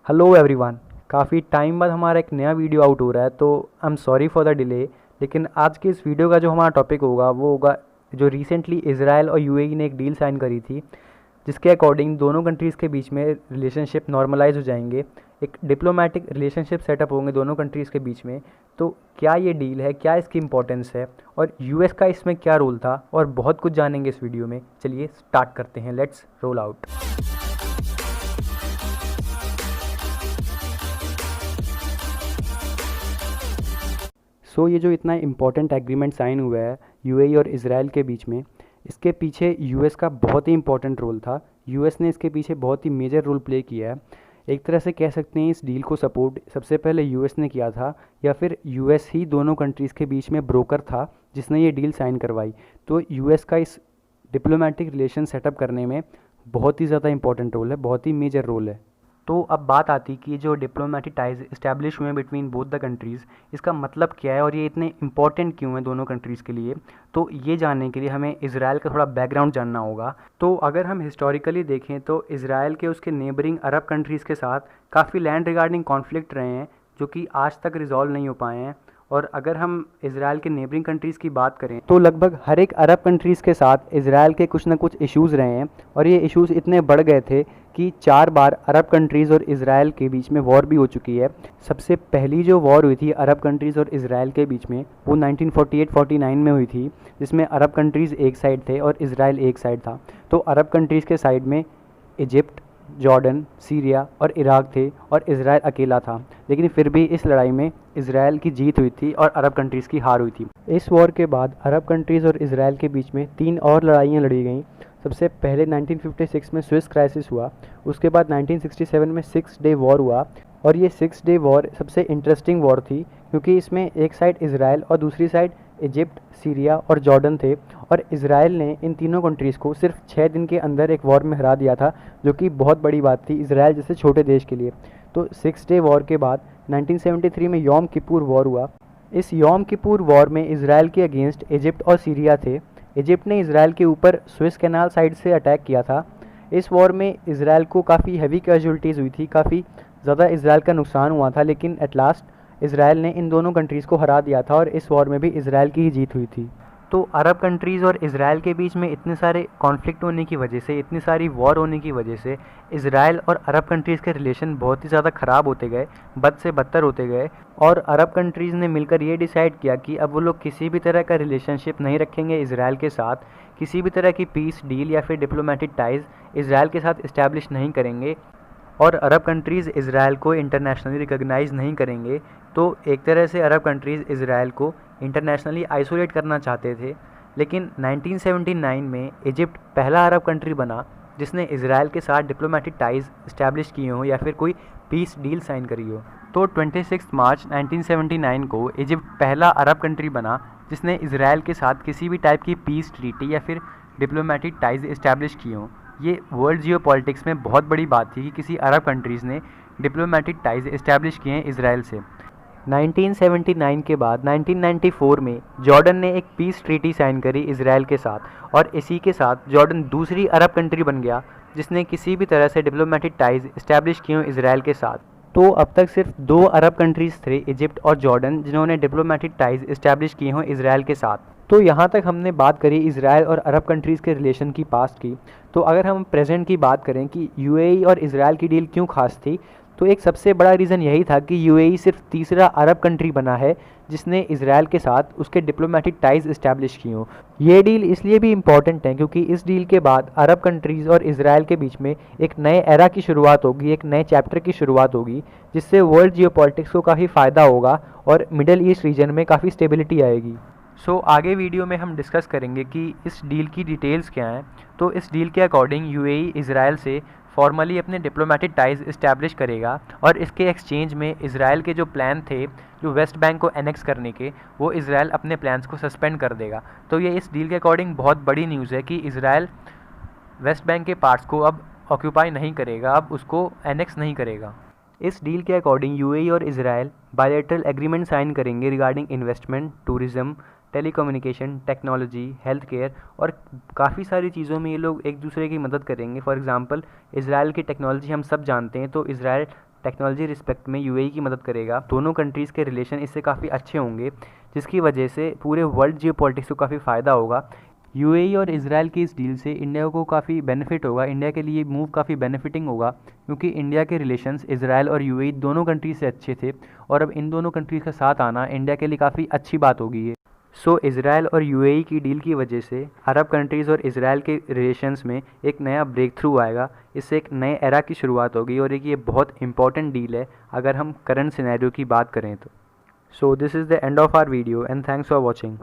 Hello everyone. काफ़ी time बाद हमारा एक नया वीडियो आउट हो रहा है, तो I am sorry for the delay. लेकिन आज के इस वीडियो का जो हमारा टॉपिक होगा वो होगा जो रिसेंटली इजराइल और यूएई ने एक डील साइन करी थी, जिसके अकॉर्डिंग दोनों कंट्रीज़ के बीच में रिलेशनशिप नॉर्मलाइज हो जाएंगे, एक डिप्लोमेटिक रिलेशनशिप सेटअप होंगे दोनों कंट्रीज़ के बीच में। तो क्या ये डील है, क्या इसकी इंपॉर्टेंस है और यूएस का इसमें क्या रोल था, और बहुत कुछ जानेंगे इस वीडियो में। चलिए स्टार्ट करते हैं, लेट्स रोल आउट। ये जो इतना इम्पोर्टेंट एग्रीमेंट साइन हुआ है यूएई और इजराइल के बीच में, इसके पीछे यूएस का बहुत ही इंपॉर्टेंट रोल था। यूएस ने इसके पीछे बहुत ही मेजर रोल प्ले किया है। एक तरह से कह सकते हैं इस डील को सपोर्ट सबसे पहले यूएस ने किया था, या फिर यूएस ही दोनों कंट्रीज़ के बीच में ब्रोकर था जिसने ये डील साइन करवाई। तो यूएस का इस डिप्लोमेटिक रिलेशन सेटअप करने में बहुत ही ज़्यादा इंपॉर्टेंट रोल है, बहुत ही मेजर रोल है। तो अब बात आती कि जो डिप्लोमेटिक टाइज इस्टेब्लिश हुए बिटवीन बोथ द कंट्रीज़, इसका मतलब क्या है और ये इतने इंपॉर्टेंट क्यों हैं दोनों कंट्रीज़ के लिए। तो ये जानने के लिए हमें इजराइल का थोड़ा बैकग्राउंड जानना होगा। तो अगर हम हिस्टोरिकली देखें तो इजराइल के उसके नेबरिंग अरब कंट्रीज़ के साथ काफ़ी लैंड रिगार्डिंग कॉन्फ्लिक्ट रहे हैं, जो कि आज तक रिजॉल्व नहीं हो पाए हैं। और अगर हम इजराइल के नेबरिंग कंट्रीज़ की बात करें तो लगभग हर एक अरब कंट्रीज़ के साथ इजराइल के कुछ ना कुछ इश्यूज़ रहे हैं, और ये इश्यूज़ इतने बढ़ गए थे कि 4 बार अरब कंट्रीज़ और इजराइल के बीच में वॉर भी हो चुकी है। सबसे पहली जो वॉर हुई थी अरब कंट्रीज़ और इजराइल के बीच में वो 1948-49 में हुई थी, जिसमें अरब कंट्रीज़ एक साइड थे और इजराइल एक साइड था। तो अरब कंट्रीज़ के साइड में इजिप्ट, जॉर्डन, सीरिया और इराक थे, और इजराइल अकेला था। लेकिन फिर भी इस लड़ाई में इजराइल की जीत हुई थी और अरब कंट्रीज़ की हार हुई थी। इस वॉर के बाद अरब कंट्रीज़ और इजराइल के बीच में 3 और लड़ाइयाँ लड़ी गईं। सबसे पहले 1956 में स्विस क्राइसिस हुआ, उसके बाद 1967 में 6 डे वॉर हुआ। और ये 6 डे वॉर सबसे इंटरेस्टिंग वॉर थी, क्योंकि इसमें एक साइड इजराइल और दूसरी साइड इजिप्ट, सीरिया और जॉर्डन थे। और इजराइल ने इन तीनों कंट्रीज़ को सिर्फ 6 दिन के अंदर एक वॉर में हरा दिया था, जो कि बहुत बड़ी बात थी इजराइल जैसे छोटे देश के लिए। तो 6 डे वॉर के बाद 1973 में योम किपुर वॉर हुआ। इस योम किपुर वॉर में इजराइल के अगेंस्ट इजिप्ट और सीरिया थे। इजिप्ट ने इजराइल के ऊपर स्विस कैनाल साइड से अटैक किया था। इस वॉर में इजराइल को काफ़ी हैवी कैजुअलिटीज़ हुई थी, काफ़ी ज़्यादा इजराइल का नुकसान हुआ था, लेकिन एट लास्ट इजराइल ने इन दोनों कंट्रीज़ को हरा दिया था और इस वॉर में भी इजराइल की ही जीत हुई थी। तो अरब कंट्रीज़ और इजराइल के बीच में इतने सारे कॉन्फ्लिक्ट होने की वजह से, इतनी सारी वॉर होने की वजह से इजराइल और अरब कंट्रीज़ के रिलेशन बहुत ही ज़्यादा ख़राब होते गए, बद से बदतर होते गए। और अरब कंट्रीज़ ने मिलकर ये डिसाइड किया कि अब वो लोग किसी भी तरह का रिलेशनशिप नहीं रखेंगे इजराइल के साथ, किसी भी तरह की पीस डील या फिर डिप्लोमेटिक टाइज़ इजराइल के साथ इस्टेब्लिश नहीं करेंगे, और अरब कंट्रीज़ इजराइल को इंटरनेशनली रिकॉग्नाइज़ नहीं करेंगे। तो एक तरह से अरब कंट्रीज़ इजराइल को इंटरनेशनली आइसोलेट करना चाहते थे। लेकिन 1979 में इजिप्ट पहला अरब कंट्री बना जिसने इजराइल के साथ डिप्लोमेटिक टाइज़ इस्टेब्लिश किए हों या फिर कोई पीस डील साइन करी हो। तो 26 मार्च 1979 को इजिप्ट पहला अरब कंट्री बना जिसने इजराइल के साथ किसी भी टाइप की पीस ट्रीटी या फिर डिप्लोमेटिक टाइज़ इस्टेब्लिश की हों। ये वर्ल्ड जियो पॉलिटिक्स में बहुत बड़ी बात थी कि किसी अरब कंट्रीज़ ने डिप्लोमेटिक टाइज़ इस्टेब्लिश किए हैं इजराइल से। 1979 के बाद 1994 में जॉर्डन ने एक पीस ट्रीटी साइन करी इजराइल के साथ, और इसी के साथ जॉर्डन दूसरी अरब कंट्री बन गया जिसने किसी भी तरह से डिप्लोमेटिक टाइज़ इस्टेब्लिश किए हों इजराइल के साथ। तो अब तक सिर्फ 2 अरब कंट्रीज़ थे, इजिप्ट और जॉर्डन, जिन्होंने डिप्लोमेटिक टाइज़ इस्टेब्लिश किए हों इजराइल के साथ। तो यहाँ तक हमने बात करी इजराइल और अरब कंट्रीज़ के रिलेशन की पास्ट की। तो अगर हम प्रेजेंट की बात करें कि यूएई और इजराइल की डील क्यों खास थी, तो एक सबसे बड़ा रीज़न यही था कि यूएई सिर्फ तीसरा अरब कंट्री बना है जिसने इजराइल के साथ उसके डिप्लोमेटिक टाइज़ इस्टेब्लिश की हों। ये डील इसलिए भी इम्पॉर्टेंट है क्योंकि इस डील के बाद अरब कंट्रीज़ और इजराइल के बीच में एक नए एरा की शुरुआत होगी, एक नए चैप्टर की शुरुआत होगी, जिससे वर्ल्ड जियोपॉलिटिक्स को काफ़ी फ़ायदा होगा और मिडल ईस्ट रीजन में काफ़ी स्टेबिलिटी आएगी। आगे वीडियो में हम डिस्कस करेंगे कि इस डील की डिटेल्स क्या हैं। तो इस डील के अकॉर्डिंग यूएई इजराइल से फॉर्मली अपने डिप्लोमेटिक टाइज़ इस्टेब्लिश करेगा, और इसके एक्सचेंज में इजराइल के जो प्लान थे जो वेस्ट बैंक को एनेक्स करने के, वो इजराइल अपने प्लान्स को सस्पेंड कर देगा। तो ये इस डील के अकॉर्डिंग बहुत बड़ी न्यूज़ है कि इजराइल वेस्ट बैंक के पार्ट्स को अब ऑक्यूपाई नहीं करेगा, अब उसको एनेक्स नहीं करेगा। इस डील के अकॉर्डिंग यूएई और इजराइल बायलैटरल एग्रीमेंट साइन करेंगे regarding investment, tourism, telecommunication, technology, health care, और काफ़ी सारी चीज़ों में ये लोग एक दूसरे की मदद करेंगे। फॉर एग्जांपल इजराइल की टेक्नोलॉजी हम सब जानते हैं, तो इजराइल टेक्नोलॉजी रिस्पेक्ट में यूएई की मदद करेगा। दोनों कंट्रीज़ के रिलेशन इससे काफ़ी अच्छे होंगे, जिसकी वजह से पूरे वर्ल्ड जियो पॉलिटिक्स को काफ़ी फ़ायदा होगा। यूएई और इजराइल की इस डील से इंडिया को काफ़ी बेनिफिट होगा, इंडिया के लिए मूव काफ़ी बेनिफिटिंग होगा, क्योंकि इंडिया के रिलेशंस इजराइल और यूएई दोनों कंट्रीज से अच्छे थे और अब इन दोनों कंट्रीज़ का साथ आना इंडिया के लिए काफ़ी अच्छी बात होगी। सो इजराइल और यूएई की डील की वजह से अरब कंट्रीज़ और इजराइल के रिलेशंस में एक नया ब्रेक थ्रू आएगा। इससे एक नए एरा की शुरुआत होगी और एक ये बहुत इंपॉर्टेंट डील है अगर हम करंट सिनेरियो की बात करें तो। So this is the end of our video and thanks for watching.